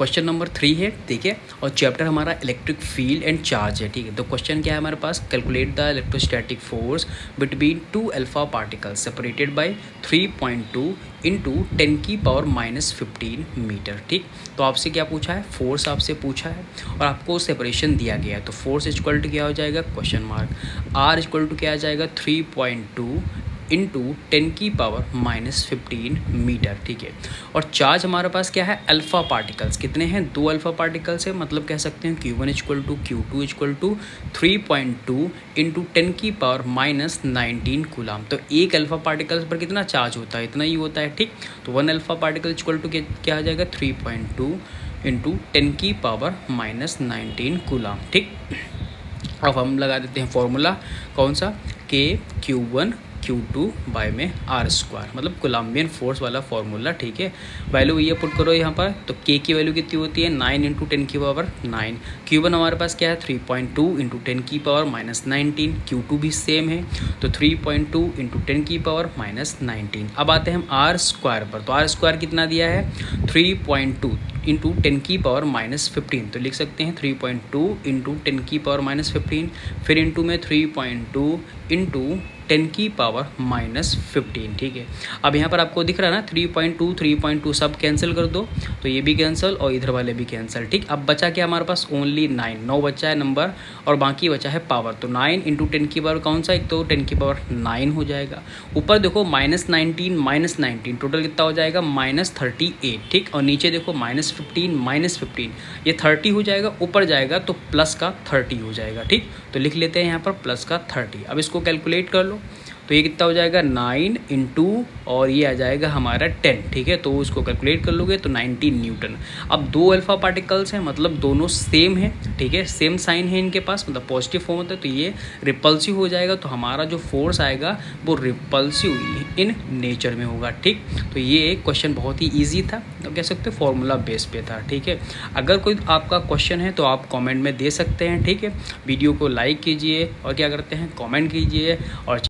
Question number 3 है, ठीक है, और चैप्टर हमारा इलेक्ट्रिक फील्ड एंड चार्ज है, ठीक है। तो क्वेश्चन क्या है हमारे पास, calculate the electrostatic force between two alpha particles separated by 3.2 into 10⁻⁻15 metre, ठीक। तो आपसे क्या पूछा है, फोर्स आपसे पूछा है और आपको सेपरेशन दिया गया है। तो फोर्स इक्वल टू क्या हो जाएगा, question mark, R equal to क्या आ जाएगा 3.2 इंटू 10⁻⁻15 मीटर, ठीक है। और चार्ज हमारे पास क्या है, अल्फ़ा पार्टिकल्स कितने हैं, 2 अल्फ़ा पार्टिकल्स है, मतलब कह सकते हैं Q1 equal to Q2 equal to 3.2 into 10⁻⁻19 coulomb. तो एक अल्फ़ा पार्टिकल्स पर कितना चार्ज होता है, इतना ही होता है, ठीक। तो 1 अल्फ़ा पार्टिकल इक्वल टू क्या आ जाएगा 3.2 इंटू 10⁻⁻19 कूलाम, ठीक। अब हम लगा देते हैं फॉर्मूला, कौन सा, Q1 Q2 बाय में R², मतलब कोलम्बियन फोर्स वाला फॉर्मूला, ठीक है। वैल्यू ये पुट करो यहाँ पर, तो K की वैल्यू कितनी होती है 9 इंटू 10⁻9। Q1 हमारे पास क्या है 3.2 इंटू 10⁻⁻19। Q2 भी सेम है, तो 3.2 इंटू 10⁻⁻19। अब आते हैं हम R² पर, तो R² कितना दिया है 3.2 इंटू 10⁻⁻15। तो लिख सकते हैं 3.2 इंटू 10⁻⁻15, फिर इंटू में 3.2 इंटू 10⁻⁻15, ठीक है। अब यहाँ पर आपको दिख रहा है ना 3.2 सब कैंसिल कर दो, तो ये भी कैंसिल और इधर वाले भी कैंसिल, ठीक। अब बचा क्या हमारे पास, ओनली 9 बचा है नंबर, और बाकी बचा है पावर। तो 9 इंटू 10⁻, कौन सा, एक तो 10⁻9 हो जाएगा। ऊपर देखो -19 टोटल कितना हो जाएगा -38, ठीक। और नीचे देखो -15 ये 30 हो जाएगा, ऊपर जाएगा तो प्लस का 30 हो जाएगा, ठीक। तो लिख लेते हैं यहाँ पर प्लस का 30। अब इसको कैलकुलेट कर लो, तो ये कितना हो जाएगा 9 इंटू और ये आ जाएगा हमारा 10, ठीक है। तो उसको कैलकुलेट कर लोगे तो 90 न्यूटन। अब 2 अल्फा पार्टिकल्स हैं, मतलब दोनों सेम है, ठीक है, सेम साइन है इनके पास, मतलब पॉजिटिव फॉर्म होता है, तो ये रिपल्सिव हो जाएगा। तो हमारा जो फोर्स आएगा वो रिपल्सिव इन नेचर में होगा, ठीक। तो ये क्वेश्चन बहुत ही ईजी था, तो कह सकते हो फॉर्मूला बेस पे था, ठीक है। अगर कोई आपका क्वेश्चन है तो आप कॉमेंट में दे सकते हैं, ठीक है। वीडियो को लाइक कीजिए और क्या करते हैं, कॉमेंट कीजिए और